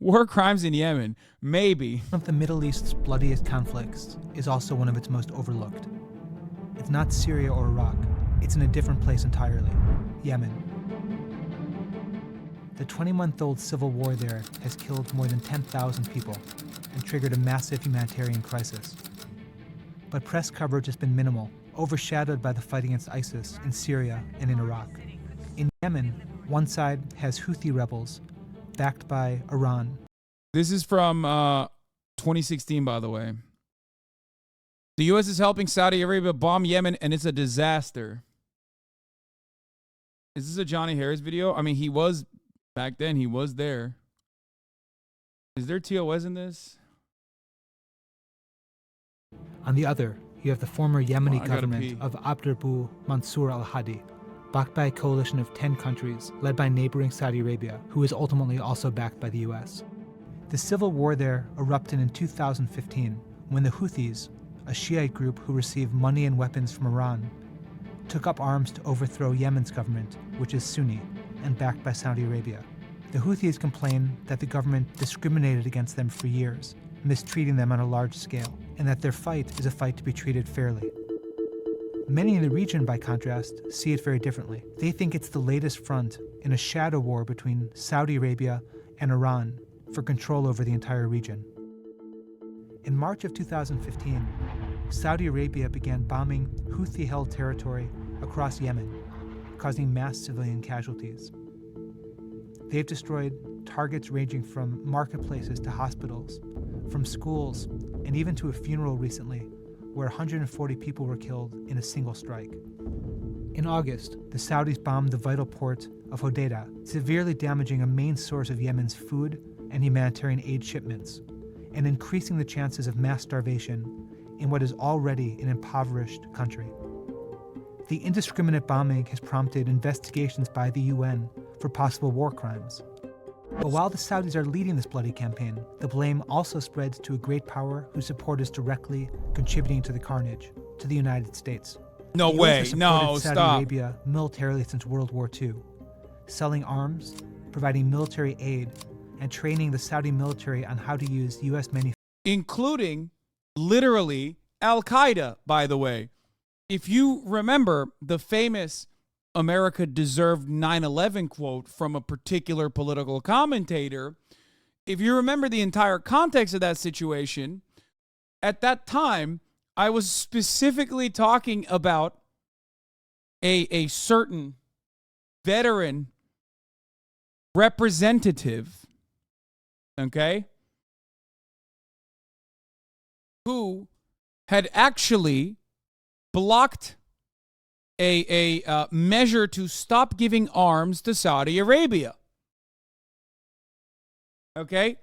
War crimes in Yemen. Maybe. One of the Middle East's bloodiest conflicts is also one of its most overlooked. It's not Syria or Iraq. It's in a different place entirely, Yemen. The 20-month-old civil war there has killed more than 10,000 people and triggered a massive humanitarian crisis. But press coverage has been minimal, overshadowed by the fight against ISIS in Syria and in Iraq. In Yemen, one side has Houthi rebels, backed by Iran. This is from 2016, by the way. The U.S. is helping Saudi Arabia bomb Yemen, and it's a disaster. Is this a Johnny Harris video? I mean, he was, back then, he was there. Is there TOS in this? On the other, you have the former Yemeni government of Abdrabbu Mansur al-Hadi, backed by a coalition of 10 countries, led by neighboring Saudi Arabia, who is ultimately also backed by the US. The civil war there erupted in 2015, when the Houthis, a Shiite group who received money and weapons from Iran, took up arms to overthrow Yemen's government, which is Sunni, and backed by Saudi Arabia. The Houthis complain that the government discriminated against them for years, mistreating them on a large scale, and that their fight is a fight to be treated fairly. Many in the region, by contrast, see it very differently. They think it's the latest front in a shadow war between Saudi Arabia and Iran for control over the entire region. In March of 2015, Saudi Arabia began bombing Houthi-held territory across Yemen, causing mass civilian casualties. They've destroyed targets ranging from marketplaces to hospitals, from schools, and even to a funeral recently, where 140 people were killed in a single strike. In August, the Saudis bombed the vital port of Hodeidah, severely damaging a main source of Yemen's food and humanitarian aid shipments, and increasing the chances of mass starvation in what is already an impoverished country. The indiscriminate bombing has prompted investigations by the UN for possible war crimes. But while the Saudis are leading this bloody campaign, the blame also spreads to a great power whose support is directly contributing to the carnage, to the United States. No The US way. has supported No, Saudi stop. Arabia militarily since World War II, selling arms, providing military aid, and training the Saudi military on how to use US manufacturing. Including, literally, Al-Qaeda, by the way. If you remember the famous America deserved 9/11 quote from a particular political commentator, if you remember the entire context of that situation, at that time, I was specifically talking about a certain veteran representative, okay, who had actually blocked a measure to stop giving arms to Saudi Arabia. Okay?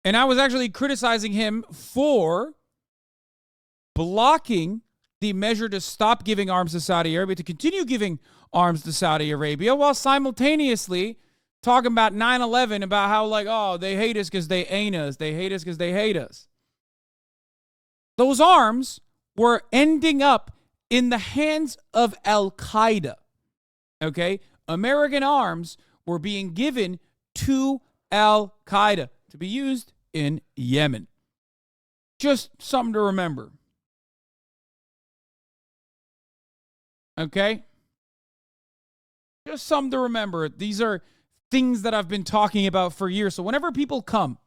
And I was actually criticizing him for blocking the measure to stop giving arms to Saudi Arabia, to continue giving arms to Saudi Arabia, while simultaneously talking about 9/11, about how, like, oh, they hate us because they ain't us. They hate us because they hate us. Those arms were ending up in the hands of Al-Qaeda, okay? American arms were being given to Al-Qaeda to be used in Yemen. Just something to remember. Okay? Just something to remember. These are things that I've been talking about for years. So whenever people come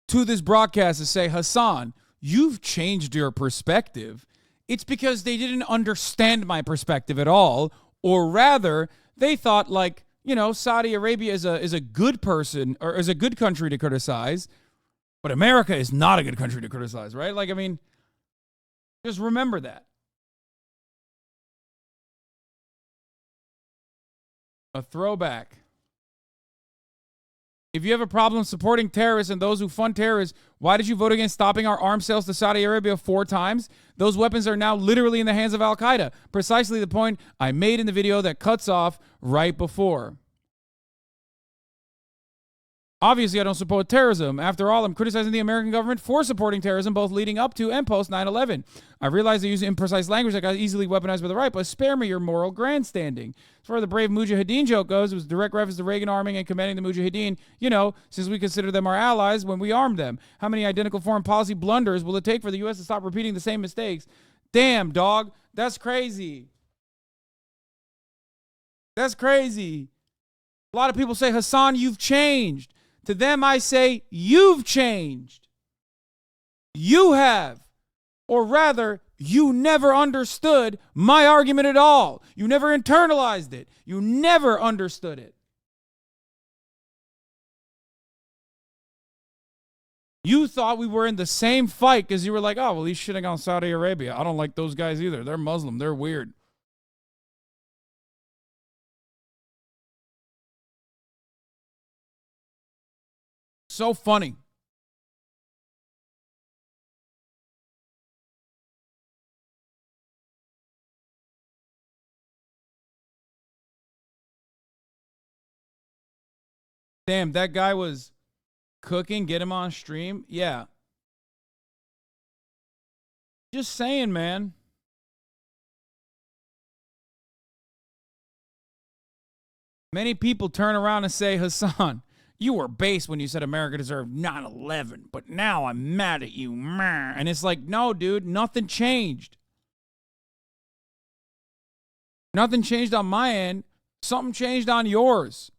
to this broadcast and say, Hasan, you've changed your perspective, it's because they didn't understand my perspective at all, or rather, they thought, like, you know, Saudi Arabia is a good person, or is a good country to criticize, but America is not a good country to criticize, right? Like, I mean, just remember that. A throwback. If you have a problem supporting terrorists and those who fund terrorists, why did you vote against stopping our arms sales to Saudi Arabia 4 times? Those weapons are now literally in the hands of Al-Qaeda. Precisely the point I made in the video that cuts off right before. Obviously, I don't support terrorism. After all, I'm criticizing the American government for supporting terrorism, both leading up to and post 9/11. I realize I use imprecise language that got easily weaponized by the right, but spare me your moral grandstanding. As far as the brave Mujahideen joke goes, it was direct reference to Reagan arming and commanding the Mujahideen, since we consider them our allies when we armed them. How many identical foreign policy blunders will it take for the U.S. to stop repeating the same mistakes? Damn, dog. That's crazy. That's crazy. A lot of people say, Hasan, you've changed. To them, I say, you've changed. You have. Or rather, you never understood my argument at all. You never internalized it. You never understood it. You thought we were in the same fight because you were like, oh, well, he's shitting on Saudi Arabia. I don't like those guys either. They're Muslim. They're weird. So funny. Damn, that guy was cooking. Get him on stream. Yeah. Just saying, man. Many people turn around and say, Hasan, you were base when you said America deserved 9/11, but now I'm mad at you. And it's like, no, dude, nothing changed. Nothing changed on my end. Something changed on yours.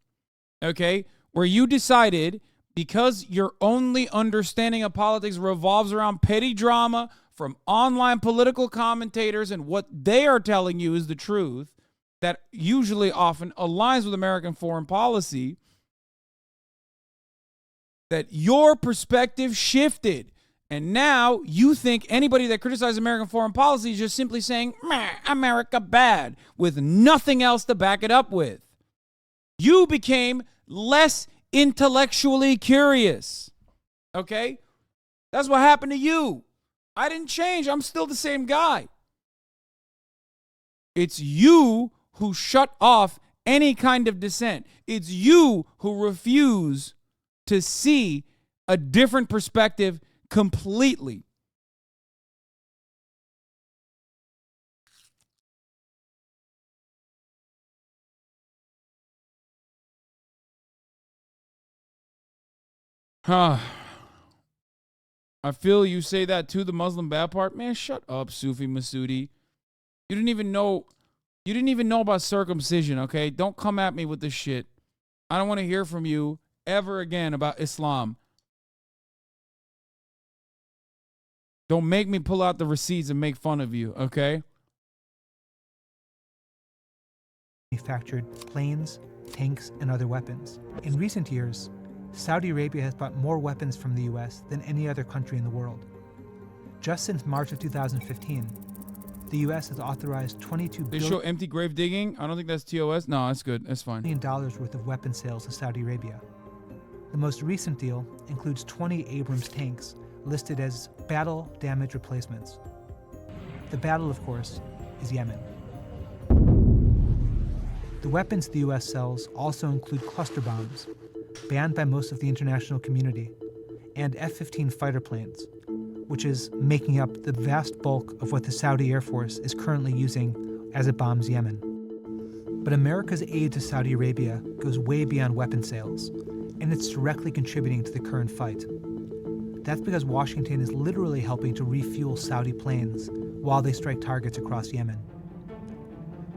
Okay? Where you decided, because your only understanding of politics revolves around petty drama from online political commentators and what they are telling you is the truth, that usually often aligns with American foreign policy, that your perspective shifted. And now you think anybody that criticizes American foreign policy is just simply saying, America bad, with nothing else to back it up with. You became less intellectually curious. Okay? That's what happened to you. I didn't change. I'm still the same guy. It's you who shut off any kind of dissent. It's you who refuse to see a different perspective completely. I feel you say that too, the Muslim bad part. Man, shut up, Sufi Masoodi. You didn't even know about circumcision, okay? Don't come at me with this shit. I don't want to hear from you ever again about Islam. Don't make me pull out the receipts and make fun of you, okay? Manufactured planes, tanks, and other weapons. In recent years, Saudi Arabia has bought more weapons from the US than any other country in the world. Just since March of 2015, the US has authorized $22 They show empty grave digging. I don't think that's TOS. No, that's good. That's fine. billion worth of weapon sales to Saudi Arabia. The most recent deal includes 20 Abrams tanks listed as battle damage replacements. The battle, of course, is Yemen. The weapons the US sells also include cluster bombs, banned by most of the international community, and F-15 fighter planes, which is making up the vast bulk of what the Saudi Air Force is currently using as it bombs Yemen. But America's aid to Saudi Arabia goes way beyond weapon sales, and it's directly contributing to the current fight. That's because Washington is literally helping to refuel Saudi planes while they strike targets across Yemen.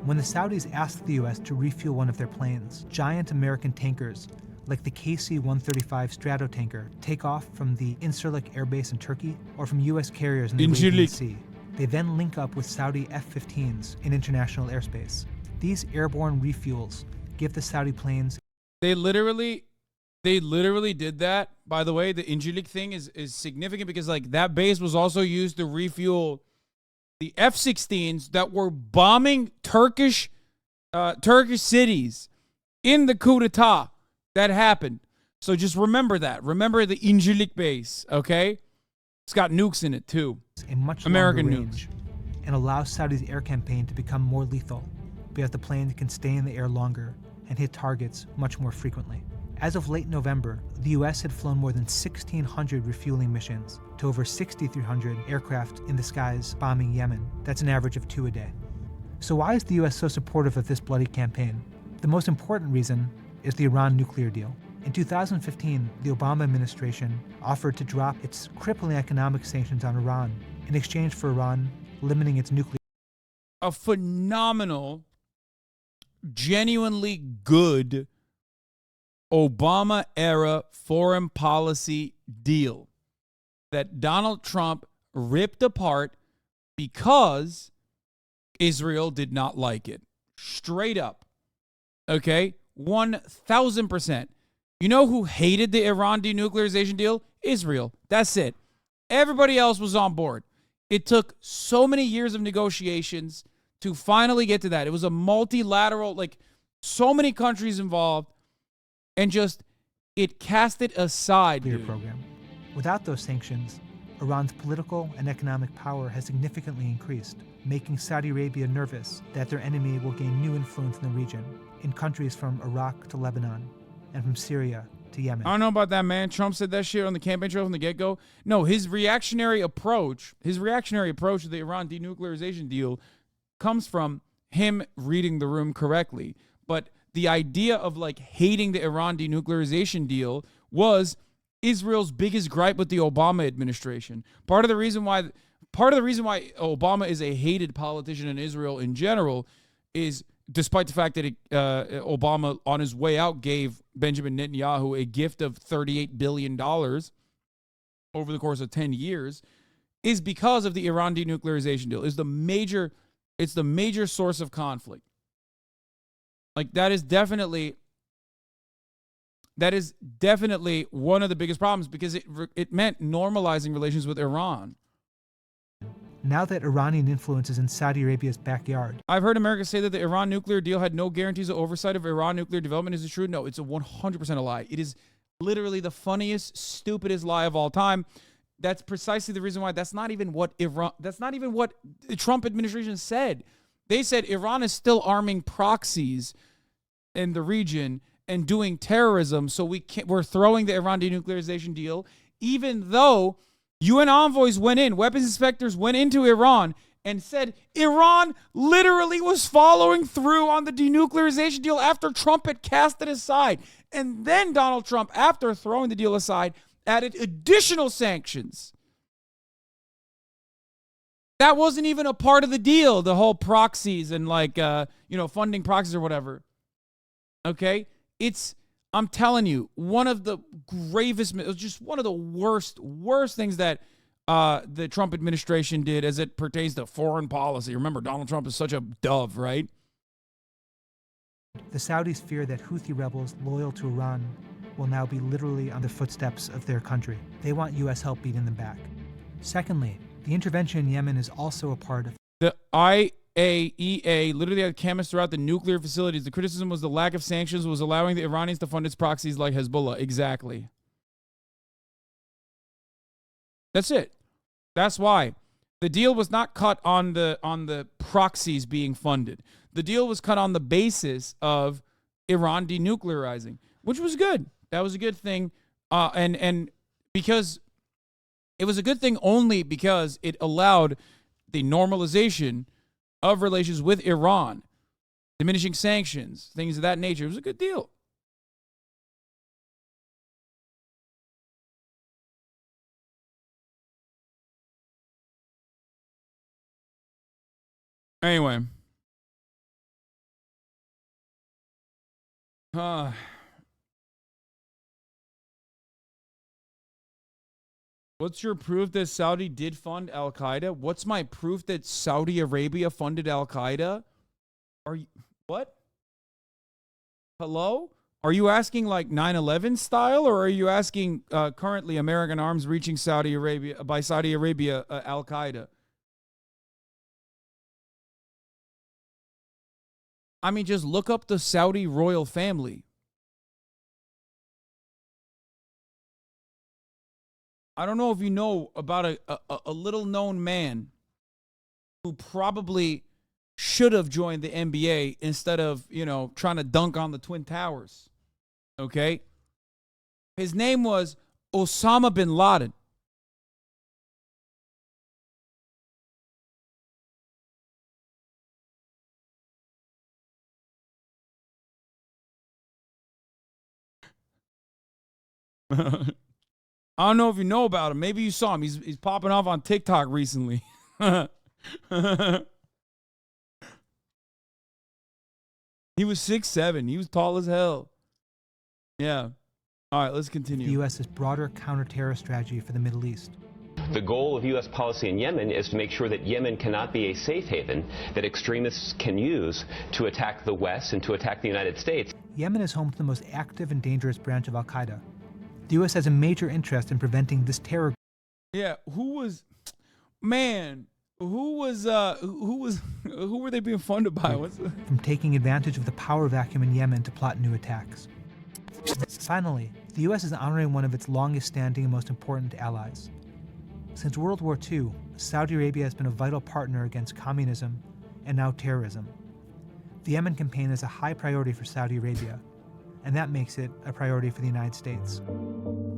When the Saudis asked the US to refuel one of their planes, giant American tankers like the KC-135 Stratotanker take off from the Incirlik Air Base in Turkey or from US carriers in the Arabian Sea. They then link up with Saudi F-15s in international airspace. These airborne refuels give the Saudi planes... They literally did that. By the way, the Incirlik thing is significant because like that base was also used to refuel the F-16s that were bombing Turkish cities in the coup d'etat that happened. So just remember that. Remember the Incirlik base, okay? It's got nukes in it too. A much American longer range, and allows Saudi's air campaign to become more lethal because the planes can stay in the air longer and hit targets much more frequently. As of late November, the US had flown more than 1,600 refueling missions to over 6,300 aircraft in the skies bombing Yemen. That's an average of 2 a day. So why is the US so supportive of this bloody campaign? The most important reason is the Iran nuclear deal. In 2015, the Obama administration offered to drop its crippling economic sanctions on Iran in exchange for Iran limiting its nuclear. A phenomenal, genuinely good Obama-era foreign policy deal that Donald Trump ripped apart because Israel did not like it. Straight up. Okay? 1,000%. You know who hated the Iran denuclearization deal? Israel. That's it. Everybody else was on board. It took so many years of negotiations to finally get to that. It was a multilateral, so many countries involved, and just, it cast it aside. Program. Without those sanctions, Iran's political and economic power has significantly increased, making Saudi Arabia nervous that their enemy will gain new influence in the region, in countries from Iraq to Lebanon, and from Syria to Yemen. I don't know about that, man. Trump said that shit on the campaign trail from the get-go. No, his reactionary approach to the Iran denuclearization deal comes from him reading the room correctly. But the idea of hating the Iran denuclearization deal was Israel's biggest gripe with the Obama administration. Part of the reason why Obama is a hated politician in Israel in general is, despite the fact that Obama on his way out gave Benjamin Netanyahu a gift of $38 billion over the course of 10 years, is because of the Iran denuclearization deal. It's the major source of conflict. That is definitely one of the biggest problems, because it meant normalizing relations with Iran. Now that Iranian influence is in Saudi Arabia's backyard. I've heard America say that the Iran nuclear deal had no guarantees of oversight of Iran nuclear development. Is it true? No, it's a 100% a lie. It is literally the funniest, stupidest lie of all time. That's precisely the reason why that's not even what the Trump administration said. They said Iran is still arming proxies in the region and doing terrorism, so we're throwing the Iran denuclearization deal, even though UN envoys went in, weapons inspectors went into Iran and said Iran literally was following through on the denuclearization deal after Trump had cast it aside. And then Donald Trump, after throwing the deal aside, added additional sanctions. That wasn't even a part of the deal, the whole proxies and funding proxies or whatever. Okay? I'm telling you, one of the gravest, just one of the worst things that the Trump administration did as it pertains to foreign policy. Remember, Donald Trump is such a dove, right? The Saudis fear that Houthi rebels loyal to Iran will now be literally on the footsteps of their country. They want U.S. help beating them back. Secondly, the intervention in Yemen is also a part of the IAEA literally had cameras throughout the nuclear facilities. The criticism was the lack of sanctions was allowing the Iranians to fund its proxies like Hezbollah. Exactly. That's it. That's why. The deal was not cut on the proxies being funded. The deal was cut on the basis of Iran denuclearizing, which was good. That was a good thing. And because it was a good thing only because it allowed the normalization of relations with Iran, diminishing sanctions, things of that nature. It was a good deal. Anyway. What's your proof that Saudi did fund Al-Qaeda? What's my proof that Saudi Arabia funded Al-Qaeda? Are you, what? Hello? Are you asking 9/11 style, or are you asking currently American arms reaching Saudi Arabia, Al-Qaeda? I mean, just look up the Saudi royal family. I don't know if you know about a little known man who probably should have joined the NBA instead of, trying to dunk on the Twin Towers. Okay? His name was Osama bin Laden. I don't know if you know about him. Maybe you saw him. He's popping off on TikTok recently. He was 6'7". He was tall as hell. Yeah. All right, let's continue. The U.S.'s broader counter-terror strategy for the Middle East. The goal of U.S. policy in Yemen is to make sure that Yemen cannot be a safe haven that extremists can use to attack the West and to attack the United States. Yemen is home to the most active and dangerous branch of al-Qaeda. The U.S. has a major interest in preventing this terror. Yeah, who were they being funded by? From taking advantage of the power vacuum in Yemen to plot new attacks. Finally, the U.S. is honoring one of its longest-standing and most important allies. Since World War II, Saudi Arabia has been a vital partner against communism and now terrorism. The Yemen campaign is a high priority for Saudi Arabia, and that makes it a priority for the United States.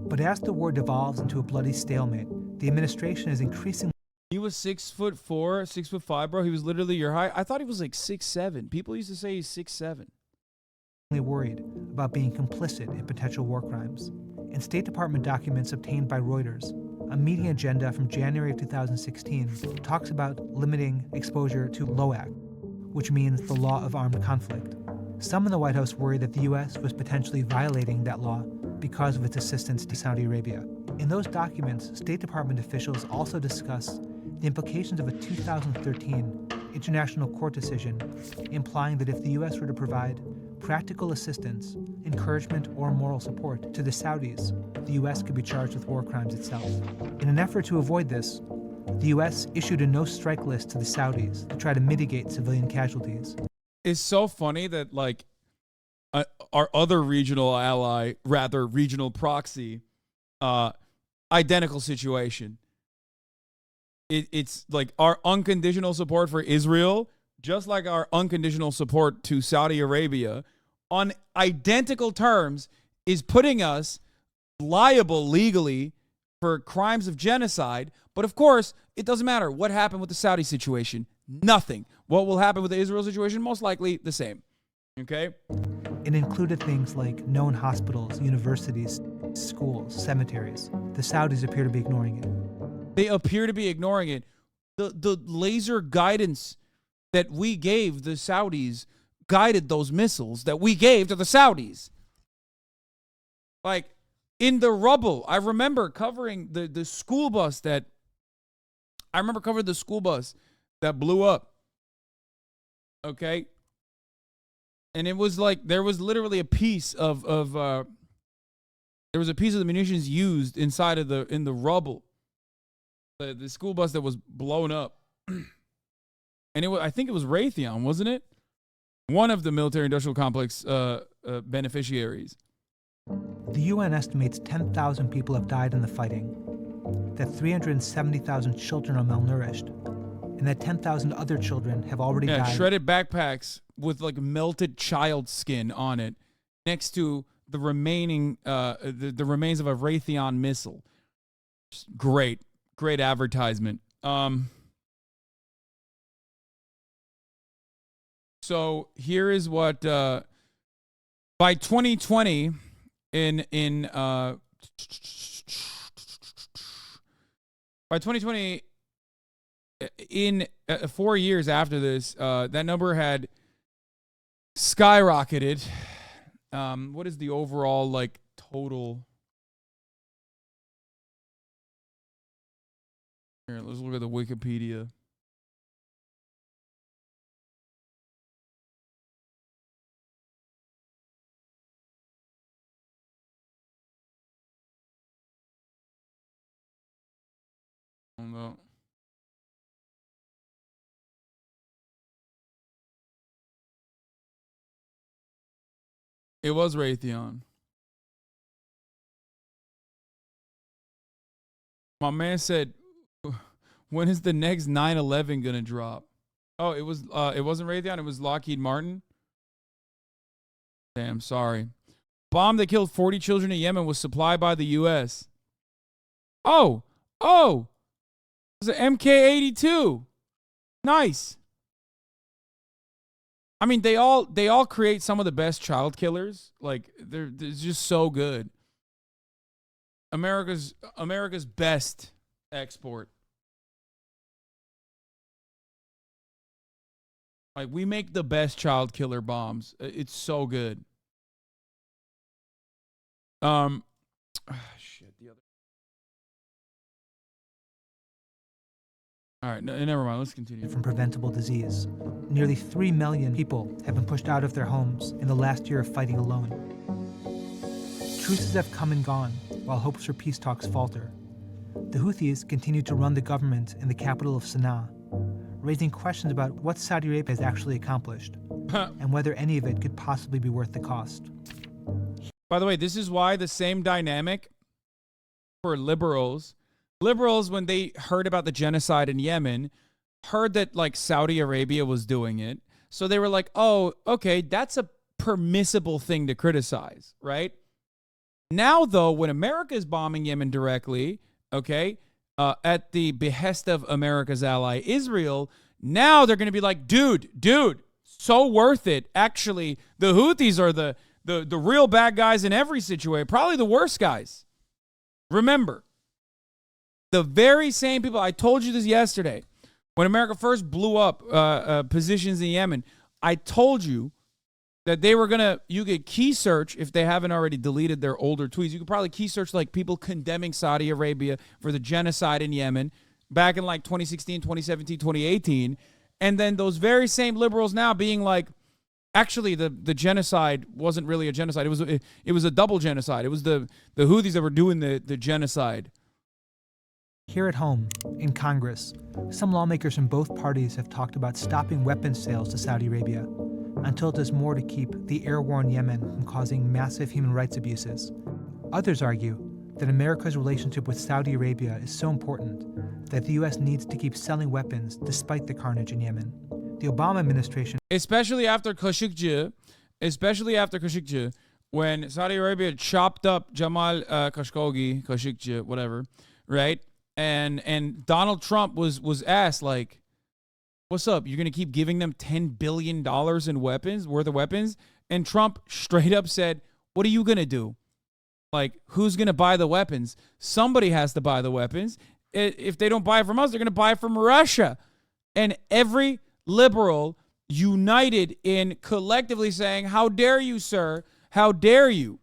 But as the war devolves into a bloody stalemate, the administration is increasingly... He was 6'4", 6'5", bro. He was literally your height. I thought he was like 6'7". People used to say he's 6'7". worried about being complicit in potential war crimes. In State Department documents obtained by Reuters, a meeting agenda from January of 2016 talks about limiting exposure to LOAC, which means the law of armed conflict. Some in the White House worry that the U.S. was potentially violating that law because of its assistance to Saudi Arabia. In those documents, State Department officials also discuss the implications of a 2013 International Court decision implying that if the U.S. were to provide practical assistance, encouragement, or moral support to the Saudis, the U.S. could be charged with war crimes itself. In an effort to avoid this, the U.S. issued a no-strike list to the Saudis to try to mitigate civilian casualties. It's so funny that, like, our other regional ally, rather regional proxy, identical situation. It's like our unconditional support for Israel, just like our unconditional support to Saudi Arabia, on identical terms, is putting us liable legally for crimes of genocide. But of course, it doesn't matter what happened with the Saudi situation. Nothing. What will happen with the Israel situation? Most likely the same. Okay? It included things like known hospitals, universities, schools, cemeteries. The Saudis appear to be ignoring it. They appear to be ignoring it. The laser guidance that we gave the Saudis guided those missiles that we gave to the Saudis. Like, in the rubble, I remember covering the school bus that blew up. Okay? And it was like, there was literally a piece of the munitions used in the rubble. The school bus that was blown up. And I think it was Raytheon, wasn't it? One of the military-industrial complex beneficiaries. The UN estimates 10,000 people have died in the fighting, that 370,000 children are malnourished, and that 10,000 other children have already died. Shredded backpacks with like melted child skin on it, next to the remaining the remains of a Raytheon missile. Just great advertisement. So here is what by 2020 by 2020 in 4 years after this, that number had skyrocketed. What is the overall like total? Here, let's look at the Wikipedia. No. It was Raytheon. My man said, when is the next 9/11 gonna drop? Oh, it wasn't Raytheon, it was Lockheed Martin. Damn, sorry. bomb that killed 40 children in Yemen was supplied by the U.S. Oh, it was an MK-82. Nice. I mean, they all create some of the best child killers. Like they're just so good. America's best export. Like we make the best child killer bombs. It's so good. Shit. The other. All right, never mind. Let's continue. From preventable disease. Nearly 3 million people have been pushed out of their homes in the last year of fighting alone. Truces have come and gone, while hopes for peace talks falter. The Houthis continue to run the government in the capital of Sana'a, raising questions about what Saudi Arabia has actually accomplished, and whether any of it could possibly be worth the cost. By the way, this is why the same dynamic for liberals, when they heard about the genocide in Yemen, heard that like Saudi Arabia was doing it. So they were like, oh, okay, that's a permissible thing to criticize, right? Now, though, when America is bombing Yemen directly, okay, at the behest of America's ally Israel, now they're going to be like, dude, so worth it. Actually, the Houthis are the real bad guys in every situation, probably the worst guys. Remember, the very same people, I told you this yesterday, when America first blew up positions in Yemen, I told you that they were you could key search, if they haven't already deleted their older tweets, you could probably key search like people condemning Saudi Arabia for the genocide in Yemen back in like 2016, 2017, 2018. And then those very same liberals now being like, actually, the genocide wasn't really a genocide. It was a double genocide. It was the Houthis that were doing the genocide. Here at home, in Congress, some lawmakers from both parties have talked about stopping weapons sales to Saudi Arabia until it does more to keep the air-worn Yemen from causing massive human rights abuses. Others argue that America's relationship with Saudi Arabia is so important that the U.S. needs to keep selling weapons despite the carnage in Yemen. The Obama administration, especially after Khashoggi, when Saudi Arabia chopped up Jamal Khashoggi, whatever, right? And Donald Trump was asked like, what's up? You're going to keep giving them $10 billion in weapons, worth of weapons? And Trump straight up said, what are you going to do? Like, who's going to buy the weapons? Somebody has to buy the weapons. If they don't buy it from us, they're going to buy it from Russia. And every liberal united in collectively saying, how dare you, sir? How dare you?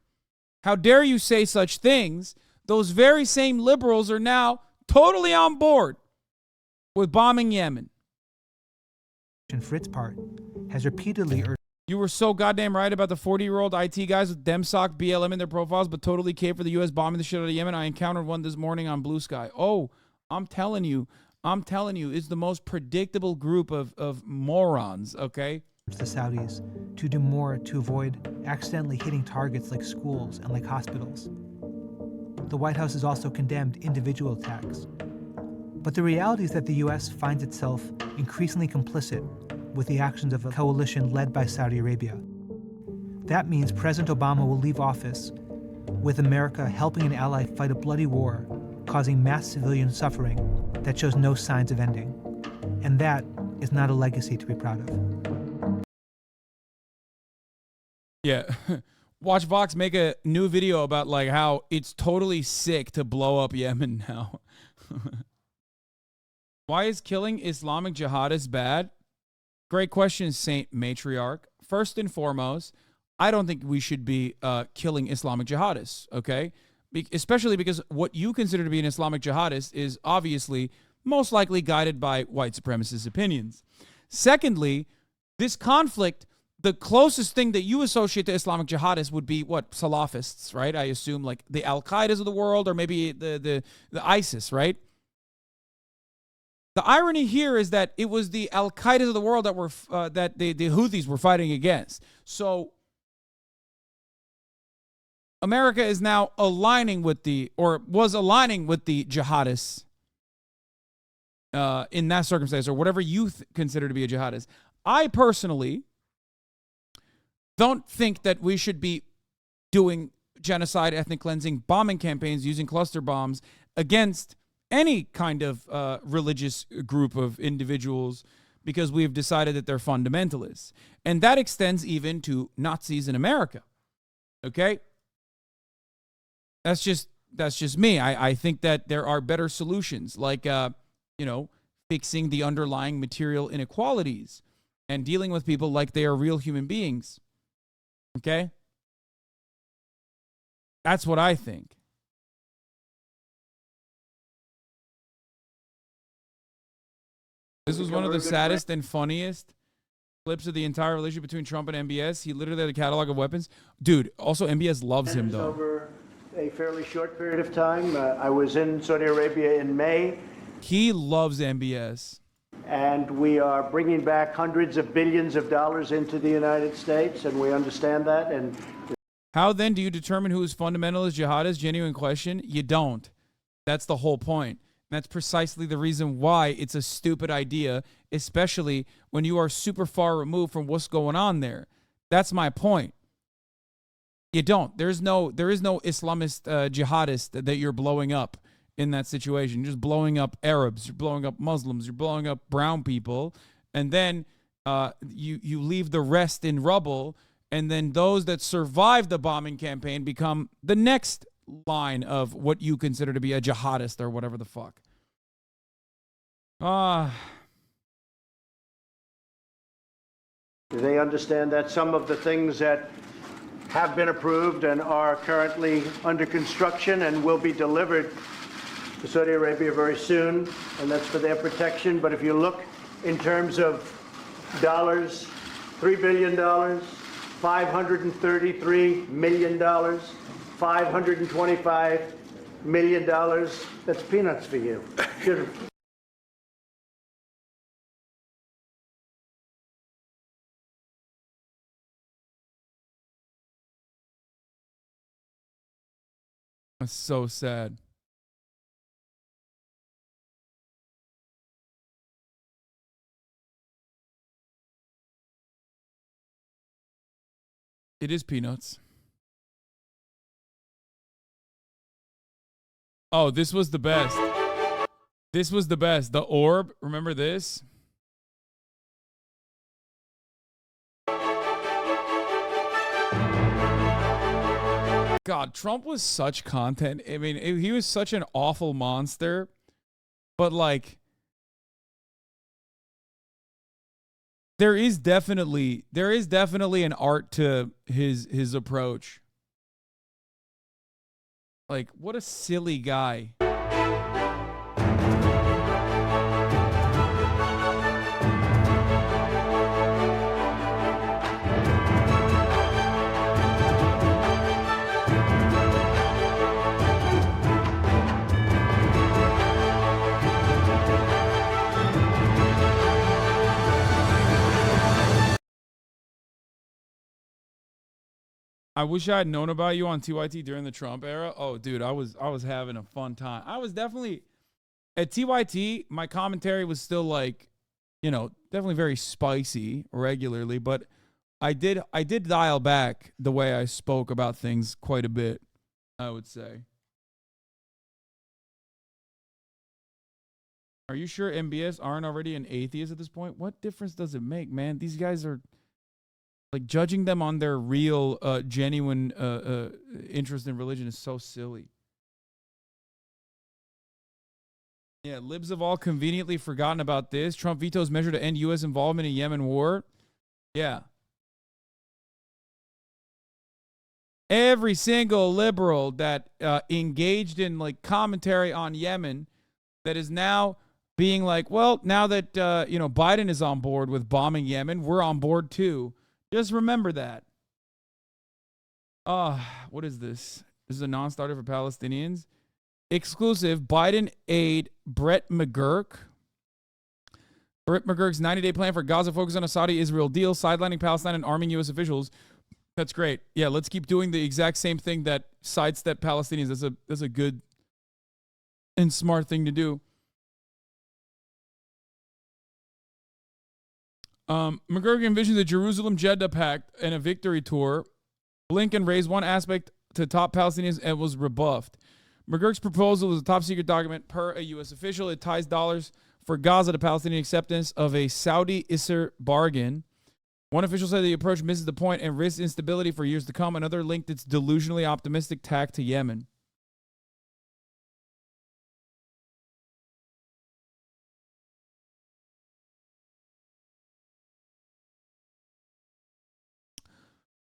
How dare you say such things? Those very same liberals are now totally on board with bombing Yemen. For its part, has repeatedly urged. You were so goddamn right about the 40-year-old IT guys with DemSoc BLM in their profiles, but totally caved for the U.S. bombing the shit out of Yemen. I encountered one this morning on Blue Sky. Oh, I'm telling you, it's the most predictable group of morons, okay? The Saudis to do more to avoid accidentally hitting targets like schools and like hospitals. The White House has also condemned individual attacks. But the reality is that the U.S. finds itself increasingly complicit with the actions of a coalition led by Saudi Arabia. That means President Obama will leave office with America helping an ally fight a bloody war, causing mass civilian suffering that shows no signs of ending. And that is not a legacy to be proud of. Yeah. Watch Vox make a new video about like how it's totally sick to blow up Yemen now. Why is killing Islamic jihadists bad? Great question, Saint Matriarch. First and foremost, I don't think we should be killing Islamic jihadists, okay? Especially because what you consider to be an Islamic jihadist is obviously most likely guided by white supremacist opinions. Secondly, this conflict, the closest thing that you associate to Islamic jihadists would be what? Salafists, right? I assume like the Al-Qaedas of the world or maybe the ISIS, right? The irony here is that it was the Al-Qaedas of the world that were that the Houthis were fighting against. So America is now aligning with was aligning with the jihadists in that circumstance, or whatever you consider to be a jihadist. I personally don't think that we should be doing genocide, ethnic cleansing, bombing campaigns using cluster bombs against any kind of religious group of individuals because we've decided that they're fundamentalists. And that extends even to Nazis in America. Okay? That's just me. I think that there are better solutions, like, fixing the underlying material inequalities and dealing with people like they are real human beings. Okay? That's what I think. This was one of the saddest and funniest clips of the entire relationship between Trump and MBS. He literally had a catalog of weapons. Dude, also MBS loves him, though. Over a fairly short period of time. I was in Saudi Arabia in May. He loves MBS. And we are bringing back hundreds of billions of dollars into the United States, and we understand that. And how then do you determine who is fundamentalist, jihadist? Genuine question. You don't. That's the whole point. And that's precisely the reason why it's a stupid idea, especially when you are super far removed from what's going on there. That's my point. You don't. There is no Islamist jihadist that you're blowing up in that situation. You're just blowing up Arabs. You're blowing up Muslims. You're blowing up brown people. And then you leave the rest in rubble. And then those that survive the bombing campaign become the next line of what you consider to be a jihadist or whatever the fuck. they understand that some of the things that have been approved and are currently under construction and will be delivered to Saudi Arabia very soon, and that's for their protection. But if you look in terms of dollars, $3 billion, $533 million, $525 million, that's peanuts for you. That's so sad. It is peanuts. Oh, this was the best. This was the best. The orb. Remember this? God, Trump was such content. I mean, he was such an awful monster. But, like, there is definitely an art to his approach. Like, what a silly guy. I wish I had known about you on TYT during the Trump era. Oh, dude, I was having a fun time. I was definitely at TYT. My commentary was still like, definitely very spicy regularly, but I did dial back the way I spoke about things quite a bit, I would say. Are you sure MBS aren't already an atheist at this point? What difference does it make, man? These guys are like judging them on their real, genuine interest in religion is so silly. Yeah, libs have all conveniently forgotten about this. Trump vetoes measure to end U.S. involvement in Yemen war. Yeah. Every single liberal that engaged in like commentary on Yemen that is now being like, well, now that Biden is on board with bombing Yemen, we're on board too. Just remember that. What is this? This is a non-starter for Palestinians. Exclusive Biden aide Brett McGurk. Brett McGurk's 90-day plan for Gaza focus on a Saudi-Israel deal, sidelining Palestine and arming U.S. officials. That's great. Yeah, let's keep doing the exact same thing that sidestep Palestinians. That's a good and smart thing to do. McGurk envisions a Jerusalem-Jeddah pact and a victory tour Blinken raised one aspect to top Palestinians and was rebuffed. McGurk's proposal was a top-secret document per a U.S. official. It ties dollars for Gaza to Palestinian acceptance of a Saudi-Isser bargain. One official said the approach misses the point and risks instability for years to come. Another linked its delusionally optimistic tack to Yemen.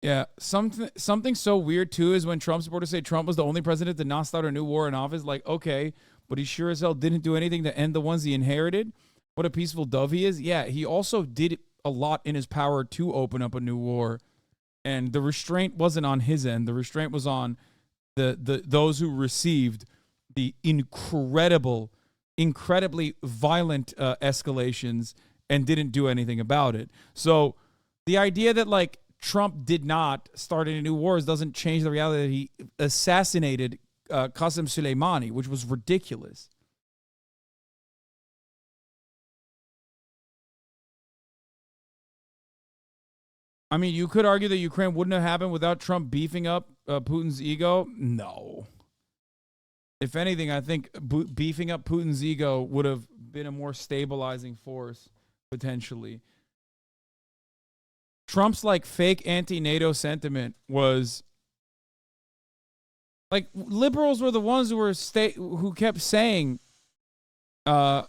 Yeah, something so weird too is when Trump supporters say Trump was the only president to not start a new war in office. Like, okay, but he sure as hell didn't do anything to end the ones he inherited. What a peaceful dove he is. Yeah, he also did a lot in his power to open up a new war, and the restraint wasn't on his end. The restraint was on the those who received the incredibly violent escalations and didn't do anything about it. So the idea that like Trump did not start any new wars doesn't change the reality that he assassinated Qasem Soleimani, which was ridiculous. I mean, you could argue that Ukraine wouldn't have happened without Trump beefing up Putin's ego. No. If anything, I think beefing up Putin's ego would have been a more stabilizing force, potentially. Trump's like fake anti-NATO sentiment was like liberals were the ones who were who kept saying that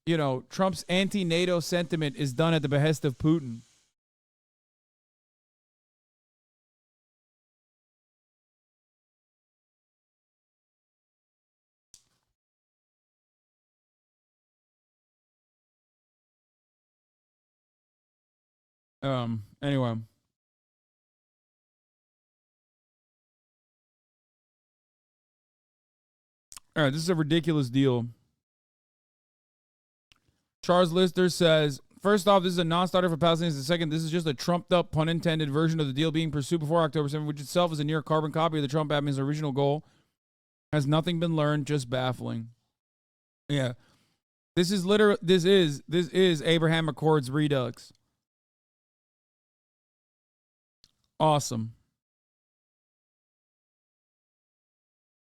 you know Trump's anti-NATO sentiment is done at the behest of Putin. Anyway. All right, this is a ridiculous deal. Charles Lister says, first off, this is a non-starter for Palestinians. And second, this is just a trumped-up, pun-intended version of the deal being pursued before October 7th, which itself is a near carbon copy of the Trump admin's original goal. Has nothing been learned, just baffling. Yeah. This is Abraham Accords Redux. Awesome.